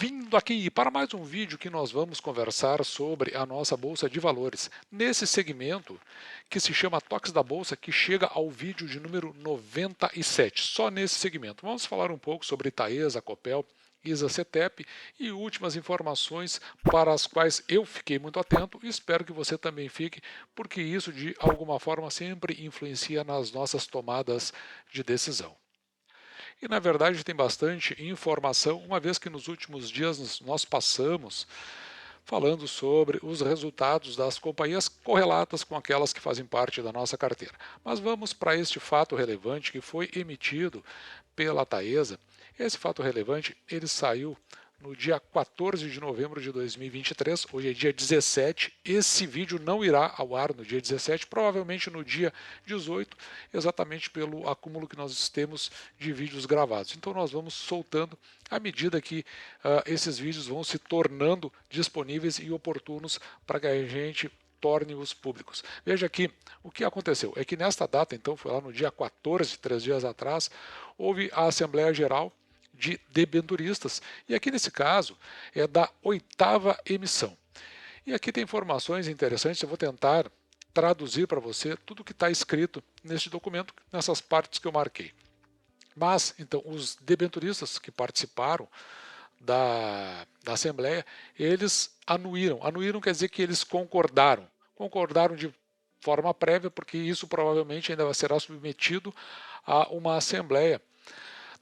Bem-vindo aqui para mais um vídeo que nós vamos conversar sobre a nossa Bolsa de Valores. Nesse segmento que se chama Toques da Bolsa, que chega ao vídeo de número 97, só nesse segmento. Vamos falar um pouco sobre Taesa, Copel, ISA-CTEP e últimas informações para as quais eu fiquei muito atento e espero que você também fique, porque isso de alguma forma sempre influencia nas nossas tomadas de decisão. E na verdade tem bastante informação, uma vez que nos últimos dias nós passamos falando sobre os resultados das companhias correlatas com aquelas que fazem parte da nossa carteira. Mas vamos para este fato relevante que foi emitido pela Taesa. Esse fato relevante, ele saiu no dia 14 de novembro de 2023, hoje é dia 17, esse vídeo não irá ao ar no dia 17, provavelmente no dia 18, exatamente pelo acúmulo que nós temos de vídeos gravados. Então nós vamos soltando à medida que esses vídeos vão se tornando disponíveis e oportunos para que a gente torne-os públicos. Veja aqui, o que aconteceu é que nesta data, então foi lá no dia 14, 3 dias atrás, houve a Assembleia Geral de debenturistas, e aqui nesse caso é da 8ª emissão. E aqui tem informações interessantes, eu vou tentar traduzir para você tudo o que está escrito neste documento, nessas partes que eu marquei. Mas, então, os debenturistas que participaram da Assembleia, eles anuíram. Anuíram quer dizer que eles concordaram. Concordaram de forma prévia, porque isso provavelmente ainda será submetido a uma Assembleia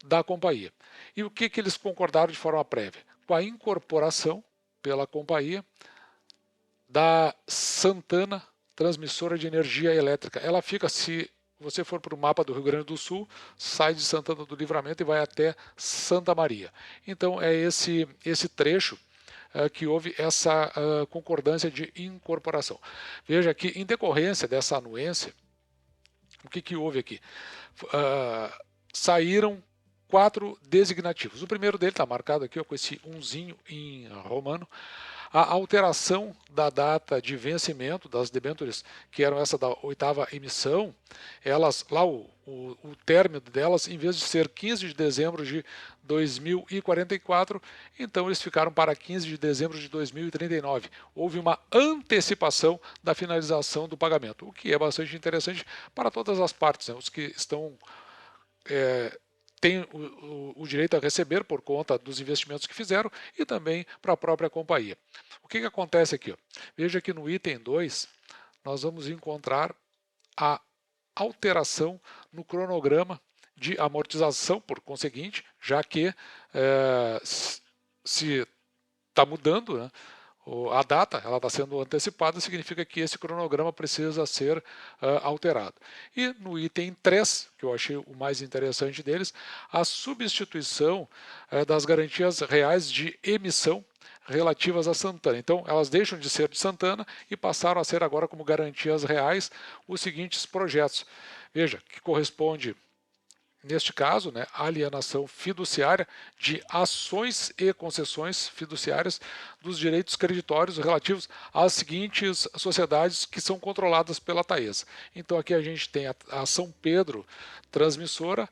da companhia. E o que eles concordaram de forma prévia? Com a incorporação pela companhia da Santana Transmissora de Energia Elétrica. Ela fica, se você for para o mapa do Rio Grande do Sul, sai de Santana do Livramento e vai até Santa Maria. Então é esse trecho que houve essa concordância de incorporação. Veja que, em decorrência dessa anuência, o que houve aqui? Saíram 4 designativos. O primeiro dele está marcado aqui ó, com esse unzinho em romano. A alteração da data de vencimento das debêntures, que eram essa da 8ª emissão, elas, lá o término delas, em vez de ser 15 de dezembro de 2044, então eles ficaram para 15 de dezembro de 2039. Houve uma antecipação da finalização do pagamento, o que é bastante interessante para todas as partes, né? Os que estão têm o direito a receber por conta dos investimentos que fizeram e também para a própria companhia. O que acontece aqui? Ó? Veja que no item 2 nós vamos encontrar a alteração no cronograma de amortização, por conseguinte, já que se está mudando, né? A data ela está sendo antecipada, significa que esse cronograma precisa ser alterado. E no item 3, que eu achei o mais interessante deles, a substituição das garantias reais de emissão relativas a Santana. Então, elas deixam de ser de Santana e passaram a ser agora como garantias reais os seguintes projetos. Veja, que corresponde neste caso, né, a alienação fiduciária de ações e concessões fiduciárias dos direitos creditórios relativos às seguintes sociedades que são controladas pela Taesa. Então aqui a gente tem a São Pedro Transmissora,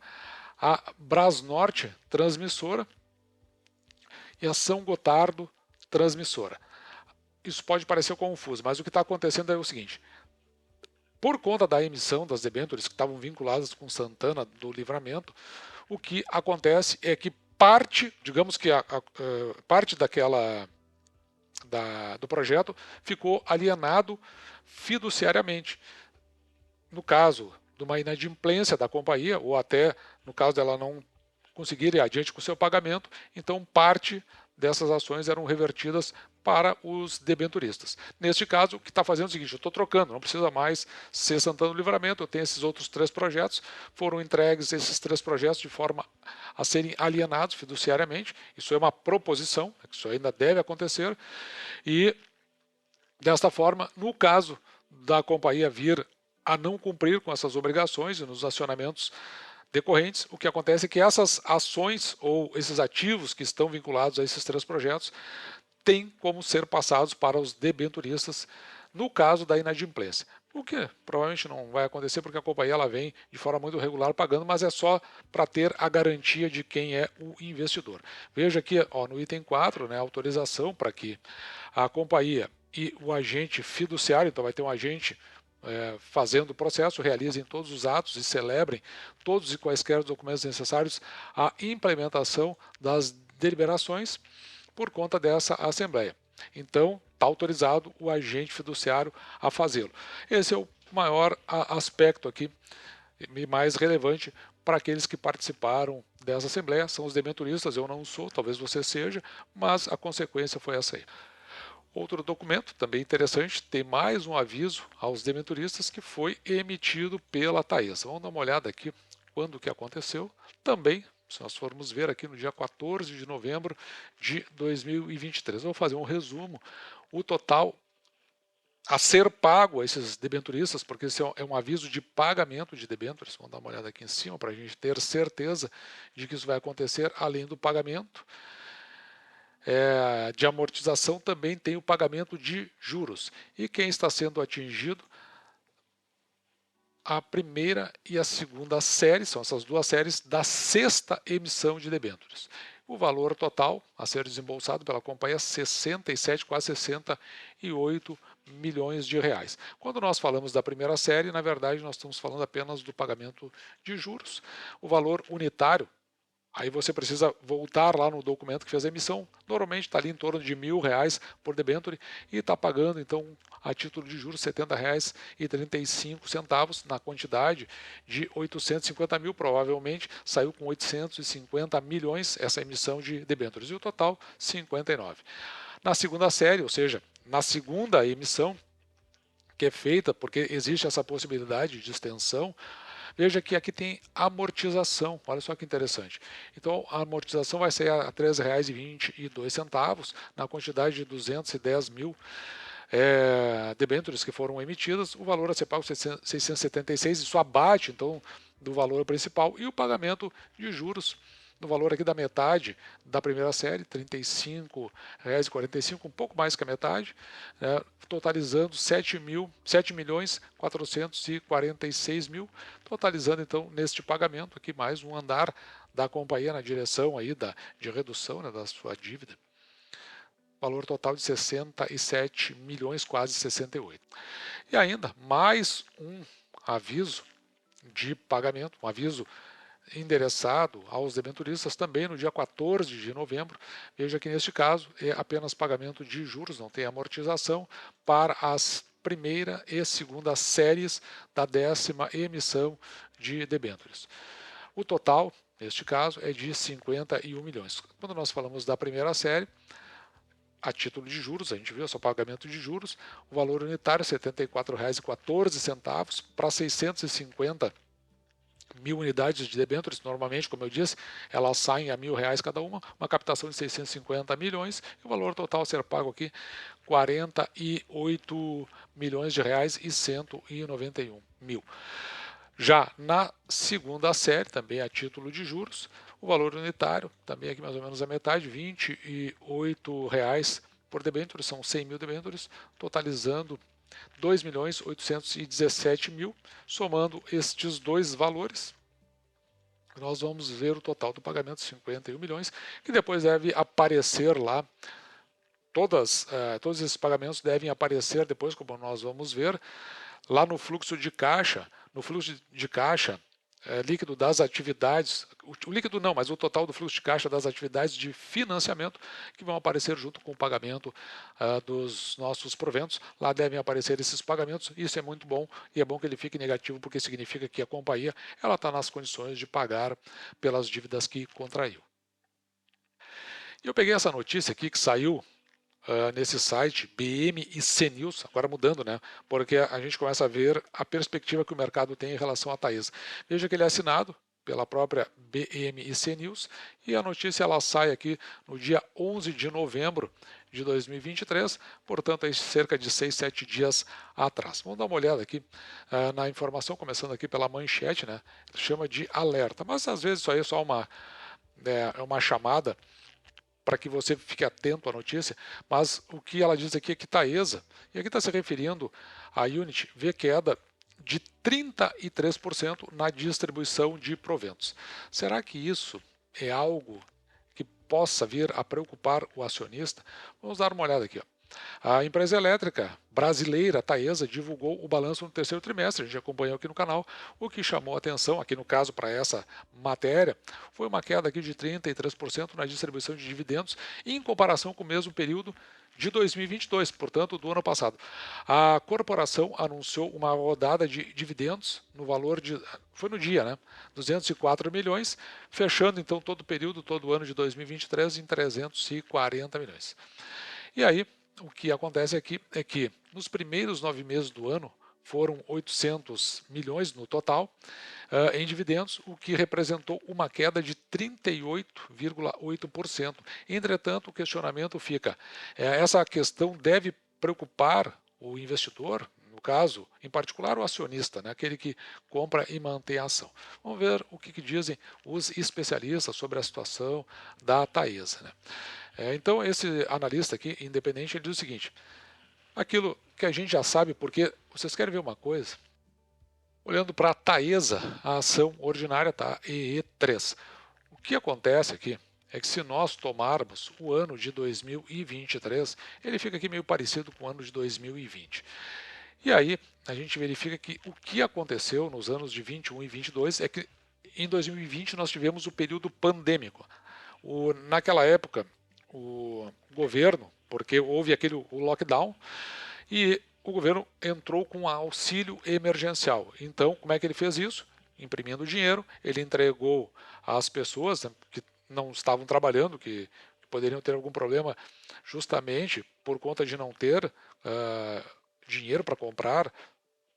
a Brasnorte Transmissora e a São Gotardo Transmissora. Isso pode parecer confuso, mas o que está acontecendo é o seguinte: por conta da emissão das debêntures que estavam vinculadas com Santana do Livramento, o que acontece é que parte, digamos que parte do projeto ficou alienado fiduciariamente. No caso de uma inadimplência da companhia, ou até no caso dela não conseguir ir adiante com o seu pagamento, então parte dessas ações eram revertidas para os debenturistas. Neste caso, o que está fazendo é o seguinte: eu estou trocando, não precisa mais ser Santana do Livramento, eu tenho esses outros 3 projetos, foram entregues esses 3 projetos de forma a serem alienados fiduciariamente, isso é uma proposição, isso ainda deve acontecer, e desta forma, no caso da companhia vir a não cumprir com essas obrigações e nos acionamentos decorrentes, o que acontece é que essas ações ou esses ativos que estão vinculados a esses 3 projetos têm como ser passados para os debenturistas no caso da inadimplência. O que provavelmente não vai acontecer porque a companhia ela vem de forma muito regular pagando, mas é só para ter a garantia de quem é o investidor. Veja aqui ó, no item 4, né, autorização para que a companhia e o agente fiduciário, então vai ter um agente fazendo o processo, realizem todos os atos e celebrem todos e quaisquer documentos necessários à implementação das deliberações por conta dessa Assembleia. Então, está autorizado o agente fiduciário a fazê-lo. Esse é o maior aspecto aqui e mais relevante para aqueles que participaram dessa Assembleia, são os debenturistas, eu não sou, talvez você seja, mas a consequência foi essa aí. Outro documento, também interessante, tem mais um aviso aos debenturistas que foi emitido pela Taesa. Vamos dar uma olhada aqui quando que aconteceu. Também, se nós formos ver aqui no dia 14 de novembro de 2023. Vou fazer um resumo. O total a ser pago a esses debenturistas, porque esse é um aviso de pagamento de debêntures. Vamos dar uma olhada aqui em cima para a gente ter certeza de que isso vai acontecer além do pagamento. De amortização também tem o pagamento de juros. E quem está sendo atingido? A primeira e a segunda série, são essas duas séries da sexta emissão de debêntures. O valor total a ser desembolsado pela companhia é 67, quase 68 milhões de reais. Quando nós falamos da primeira série, na verdade nós estamos falando apenas do pagamento de juros. O valor unitário, aí você precisa voltar lá no documento que fez a emissão, normalmente está ali em torno de R$1.000 por debênture e está pagando então a título de juros R$ 70,35 na quantidade de 850 mil, provavelmente saiu com 850 milhões essa emissão de debêntures e o total 59. Na segunda série, ou seja, na segunda emissão que é feita, porque existe essa possibilidade de extensão, veja que aqui tem amortização, olha só que interessante. Então a amortização vai ser a R$ 3,22 na quantidade de 210 mil debêntures que foram emitidas, o valor a ser pago 676, isso abate então do valor principal e o pagamento de juros no valor aqui da metade da primeira série, R$ 35,45, um pouco mais que a metade, totalizando 7.446 mil, totalizando então neste pagamento aqui mais um andar da companhia na direção aí de redução da sua dívida. Valor total de 67 milhões, quase 68. E ainda mais um aviso de pagamento, um aviso endereçado aos debenturistas também no dia 14 de novembro. Veja que neste caso é apenas pagamento de juros, não tem amortização, para as primeira e segunda séries da 10ª emissão de debêntures. O total, neste caso, é de 51 milhões. Quando nós falamos da primeira série, a título de juros, a gente viu só pagamento de juros, o valor unitário R$ 74,14 para 650 mil unidades de debêntures, normalmente, como eu disse, elas saem a R$1.000 cada uma captação de 650 milhões, e o valor total a ser pago aqui, 48 milhões de reais e 191 mil. Já na segunda série, também a título de juros, o valor unitário, também aqui mais ou menos a metade, R$28 por debênture, são 100 mil debêntures, totalizando 2.817 mil, somando estes dois valores, nós vamos ver o total do pagamento, 51 milhões, que depois deve aparecer lá, todos esses pagamentos devem aparecer depois, como nós vamos ver, lá no fluxo de caixa, líquido das atividades, o líquido não, mas o total do fluxo de caixa das atividades de financiamento que vão aparecer junto com o pagamento dos nossos proventos. Lá devem aparecer esses pagamentos, isso é muito bom e é bom que ele fique negativo porque significa que a companhia ela está nas condições de pagar pelas dívidas que contraiu. E eu peguei essa notícia aqui que saiu nesse site BM e CNews, agora mudando, né? Porque a gente começa a ver a perspectiva que o mercado tem em relação à Taesa. Veja que ele é assinado pela própria BM e CNews e a notícia ela sai aqui no dia 11 de novembro de 2023, portanto, aí cerca de 6, 7 dias atrás. Vamos dar uma olhada aqui na informação, começando aqui pela manchete, né? Chama de alerta, mas às vezes isso aí é só uma chamada para que você fique atento à notícia, mas o que ela diz aqui é que Taesa, e aqui está se referindo à Unity, vê queda de 33% na distribuição de proventos. Será que isso é algo que possa vir a preocupar o acionista? Vamos dar uma olhada aqui. Ó. A empresa elétrica brasileira Taesa divulgou o balanço no terceiro trimestre, a gente acompanhou aqui no canal. O que chamou a atenção, aqui no caso para essa matéria, foi uma queda aqui de 33% na distribuição de dividendos em comparação com o mesmo período de 2022, portanto do ano passado. A corporação anunciou uma rodada de dividendos no valor de, foi no dia, né, 204 milhões, fechando então todo o período, todo o ano de 2023 em 340 milhões. E aí, o que acontece aqui é que nos primeiros 9 meses do ano foram 800 milhões no total em dividendos, o que representou uma queda de 38,8%. Entretanto, o questionamento fica, essa questão deve preocupar o investidor, no caso, em particular o acionista, né, aquele que compra e mantém a ação. Vamos ver o que dizem os especialistas sobre a situação da Taesa. Né? Então, esse analista aqui, independente, ele diz o seguinte, aquilo que a gente já sabe, porque vocês querem ver uma coisa? Olhando para a Taesa, a ação ordinária está EE3. O que acontece aqui é que se nós tomarmos o ano de 2023, ele fica aqui meio parecido com o ano de 2020. E aí a gente verifica que o que aconteceu nos anos de 21 e 22 é que em 2020 nós tivemos o período pandêmico. Naquela época, o governo, porque houve o lockdown, e o governo entrou com auxílio emergencial. Então, como é que ele fez isso? Imprimindo dinheiro, ele entregou às pessoas, né, que não estavam trabalhando, que poderiam ter algum problema justamente por conta de não ter dinheiro para comprar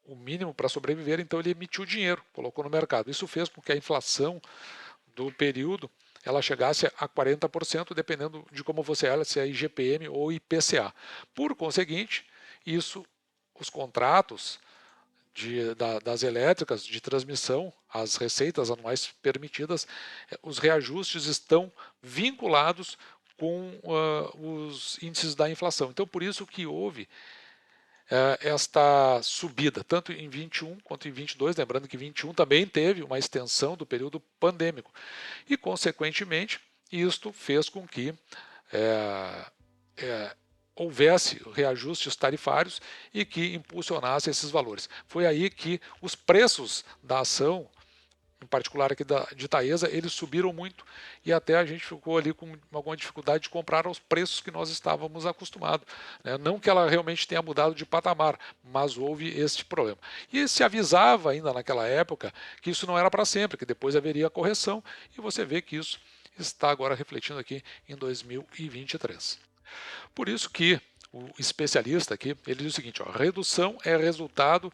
o mínimo para sobreviver, então ele emitiu dinheiro, colocou no mercado. Isso fez com que a inflação do período ela chegasse a 40%, dependendo de como você olha, se é IGPM ou IPCA. Por conseguinte, os contratos das elétricas de transmissão, as receitas anuais permitidas, os reajustes estão vinculados com os índices da inflação. Então, por isso que houve esta subida, tanto em 21 quanto em 22, lembrando que 21 também teve uma extensão do período pandêmico. E, consequentemente, isto fez com que houvesse reajustes tarifários e que impulsionasse esses valores. Foi aí que os preços da ação, em particular aqui de Taesa, eles subiram muito e até a gente ficou ali com alguma dificuldade de comprar aos preços que nós estávamos acostumados. Né? Não que ela realmente tenha mudado de patamar, mas houve este problema. E se avisava ainda naquela época que isso não era para sempre, que depois haveria correção, e você vê que isso está agora refletindo aqui em 2023. Por isso que o especialista aqui, ele diz o seguinte, ó, redução é resultado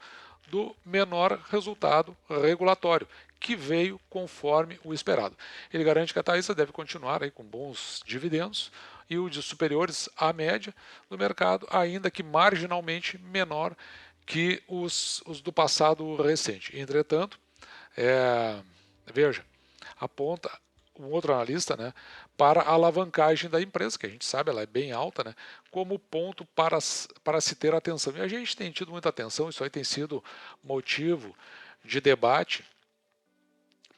do menor resultado regulatório, que veio conforme o esperado. Ele garante que a Taesa deve continuar aí com bons dividendos e os de superiores à média do mercado, ainda que marginalmente menor que os do passado recente. Entretanto, veja, aponta um outro analista, né, para a alavancagem da empresa, que a gente sabe ela é bem alta, né, como ponto para se ter atenção. E a gente tem tido muita atenção, isso aí tem sido motivo de debate,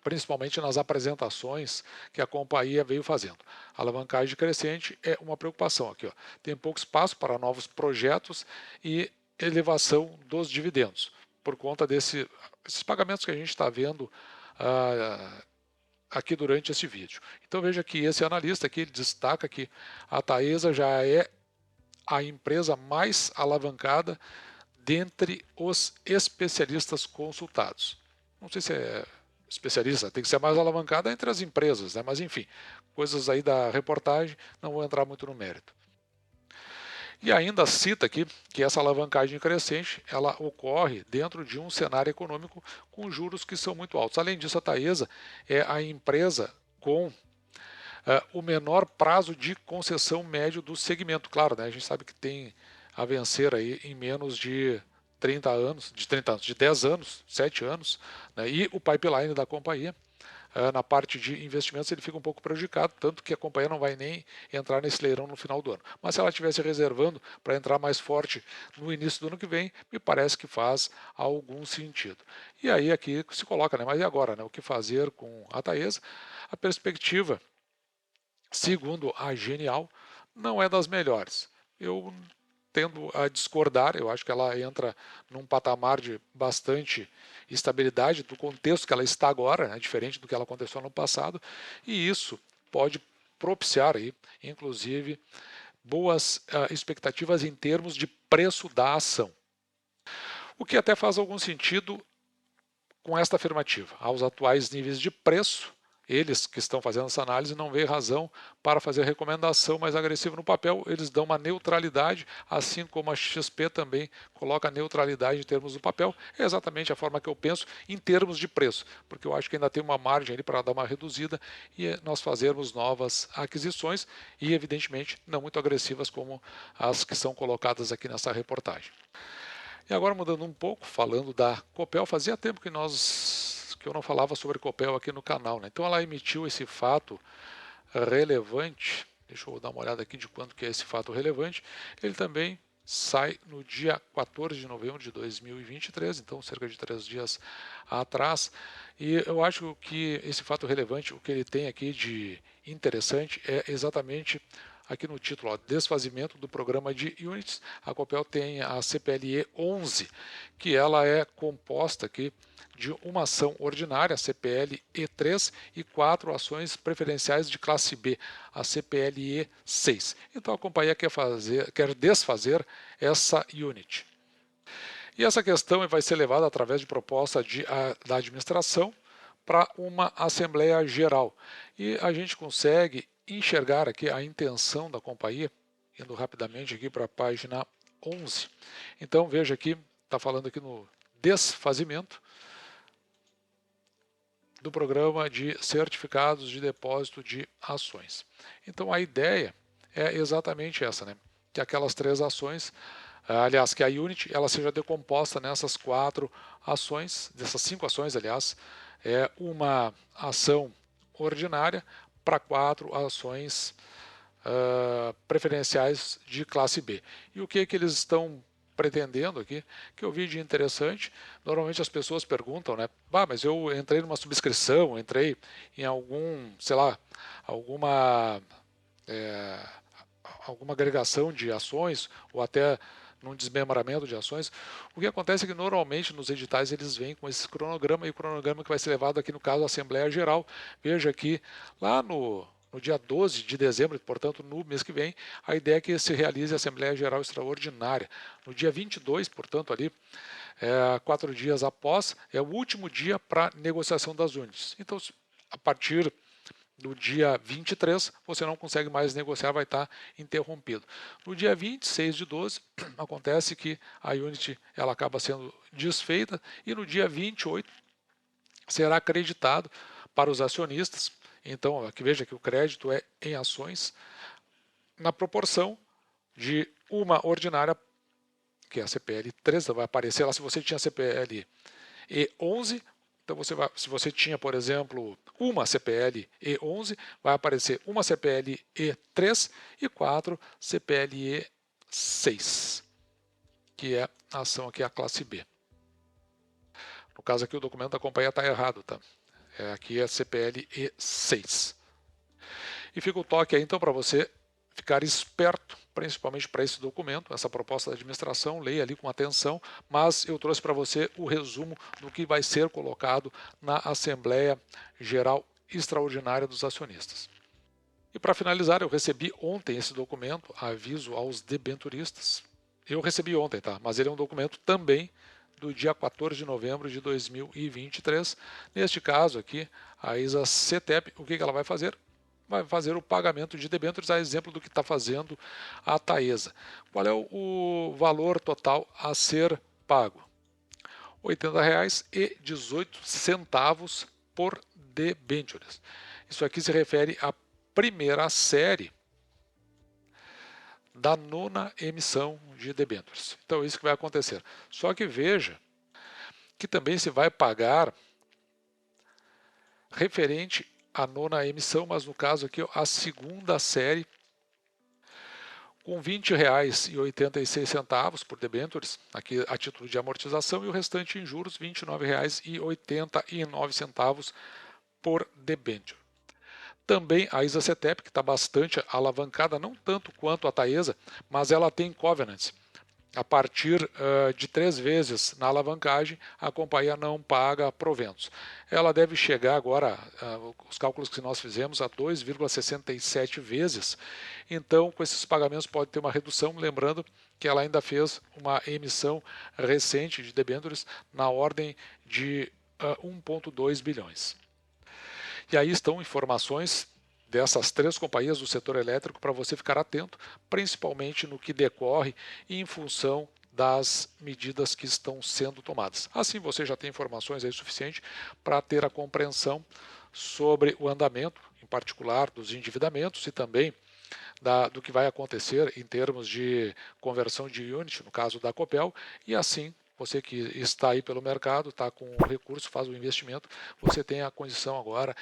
principalmente nas apresentações que a companhia veio fazendo. A alavancagem crescente é uma preocupação aqui. Ó. Tem pouco espaço para novos projetos e elevação dos dividendos, por conta desses pagamentos que a gente está vendo aqui durante esse vídeo. Então veja que esse analista aqui ele destaca que a Taesa já é a empresa mais alavancada dentre os especialistas consultados. Não sei se é especialista, tem que ser mais alavancada entre as empresas, né? Mas enfim, coisas aí da reportagem, não vou entrar muito no mérito. E ainda cita aqui que essa alavancagem crescente ela ocorre dentro de um cenário econômico com juros que são muito altos. Além disso, a Taesa é a empresa com o menor prazo de concessão médio do segmento. Claro, né, a gente sabe que tem a vencer aí em menos de 30 anos, de 10 anos, 7 anos, né, e o pipeline da companhia na parte de investimentos ele fica um pouco prejudicado, tanto que a companhia não vai nem entrar nesse leilão no final do ano. Mas se ela estivesse reservando para entrar mais forte no início do ano que vem, me parece que faz algum sentido. E aí aqui se coloca, né? Mas e agora, né? O que fazer com a Taesa? A perspectiva, segundo a Genial, não é das melhores. Eu tendo a discordar, eu acho que ela entra num patamar de bastante estabilidade do contexto que ela está agora, né, diferente do que ela aconteceu no passado, e isso pode propiciar aí, inclusive, boas expectativas em termos de preço da ação. O que até faz algum sentido com esta afirmativa. Aos atuais níveis de preço, eles que estão fazendo essa análise não veem razão para fazer recomendação mais agressiva no papel, eles dão uma neutralidade, assim como a XP também coloca neutralidade em termos do papel, é exatamente a forma que eu penso em termos de preço, porque eu acho que ainda tem uma margem ali para dar uma reduzida e nós fazermos novas aquisições e evidentemente não muito agressivas como as que são colocadas aqui nessa reportagem. E agora mudando um pouco, falando da Copel, fazia tempo que eu não falava sobre Copel aqui no canal, né? Então ela emitiu esse fato relevante, deixa eu dar uma olhada aqui de quando que é esse fato relevante, ele também sai no dia 14 de novembro de 2023, então cerca de 3 dias atrás, e eu acho que esse fato relevante, o que ele tem aqui de interessante é exatamente aqui no título, ó, desfazimento do programa de units. A Copel tem a CPLE 11, que ela é composta aqui de uma ação ordinária, a CPL E3, e 4 ações preferenciais de classe B, a CPLE 6. Então a companhia quer desfazer essa unit. E essa questão vai ser levada através de proposta da administração para uma Assembleia Geral. E a gente consegue enxergar aqui a intenção da companhia, indo rapidamente aqui para a página 11. Então veja aqui, está falando aqui no desfazimento do programa de certificados de depósito de ações. Então a ideia é exatamente essa, né? Que aquelas 3 ações, aliás, que a unit ela seja decomposta nessas 4 ações, dessas 5 ações, aliás, é uma ação ordinária para 4 ações preferenciais de classe B. E o que eles estão pretendendo aqui, que eu vi de interessante, normalmente as pessoas perguntam, né, mas eu entrei numa subscrição, entrei em sei lá, alguma agregação de ações, ou até num desmembramento de ações, o que acontece é que normalmente nos editais eles vêm com esse cronograma, e o cronograma que vai ser levado aqui no caso à Assembleia Geral. Veja aqui, lá no dia 12 de dezembro, portanto no mês que vem, a ideia é que se realize a Assembleia Geral Extraordinária. No dia 22, portanto ali, 4 dias após, é o último dia para negociação das unidades. Então, a partir do dia 23, você não consegue mais negociar, vai estar interrompido. No dia 26 de 12, acontece que a unit ela acaba sendo desfeita e no dia 28 será acreditado para os acionistas. Então, aqui veja que o crédito é em ações na proporção de uma ordinária, que é a CPL 3, vai aparecer lá se você tinha CPL E11. Então, se você tinha, por exemplo, uma CPL E11, vai aparecer uma CPL E3 e 4 CPL E6, que é a ação aqui, a classe B. No caso aqui, o documento da companhia está errado, tá? Aqui é CPL E6. E fica o toque aí, então, para você ficar esperto, principalmente para esse documento, essa proposta da administração, leia ali com atenção, mas eu trouxe para você o resumo do que vai ser colocado na Assembleia Geral Extraordinária dos Acionistas. E para finalizar, eu recebi ontem esse documento, aviso aos debenturistas. Eu recebi ontem, tá? Mas ele é um documento também do dia 14 de novembro de 2023. Neste caso aqui, a ISA-CETEP, o que ela vai fazer? Vai fazer o pagamento de debêntures, a exemplo do que está fazendo a Taesa. Qual é o valor total a ser pago? R$ 80,18 por debêntures. Isso aqui se refere à primeira série da 9ª emissão de debêntures. Então, isso que vai acontecer. Só que veja que também se vai pagar referente à nona emissão, mas no caso aqui a segunda série, com R$ 20,86 por debêntures, aqui a título de amortização, e o restante em juros, R$ 29,89 por debênture. Também a Isacetep, que está bastante alavancada, não tanto quanto a Taesa, mas ela tem covenants. A partir de 3 vezes na alavancagem, a companhia não paga proventos. Ela deve chegar agora, os cálculos que nós fizemos, a 2,67 vezes. Então, com esses pagamentos pode ter uma redução, lembrando que ela ainda fez uma emissão recente de debêntures na ordem de 1,2 bilhões. E aí estão informações dessas 3 companhias do setor elétrico para você ficar atento, principalmente no que decorre e em função das medidas que estão sendo tomadas. Assim você já tem informações aí suficientes para ter a compreensão sobre o andamento, em particular dos endividamentos e também do que vai acontecer em termos de conversão de unit, no caso da Copel, e assim você que está aí pelo mercado, está com o recurso, faz o investimento, você tem a condição agora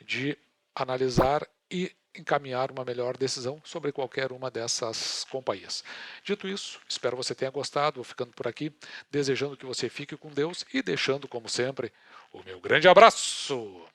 de analisar e encaminhar uma melhor decisão sobre qualquer uma dessas companhias. Dito isso, espero você tenha gostado, vou ficando por aqui, desejando que você fique com Deus e deixando, como sempre, o meu grande abraço!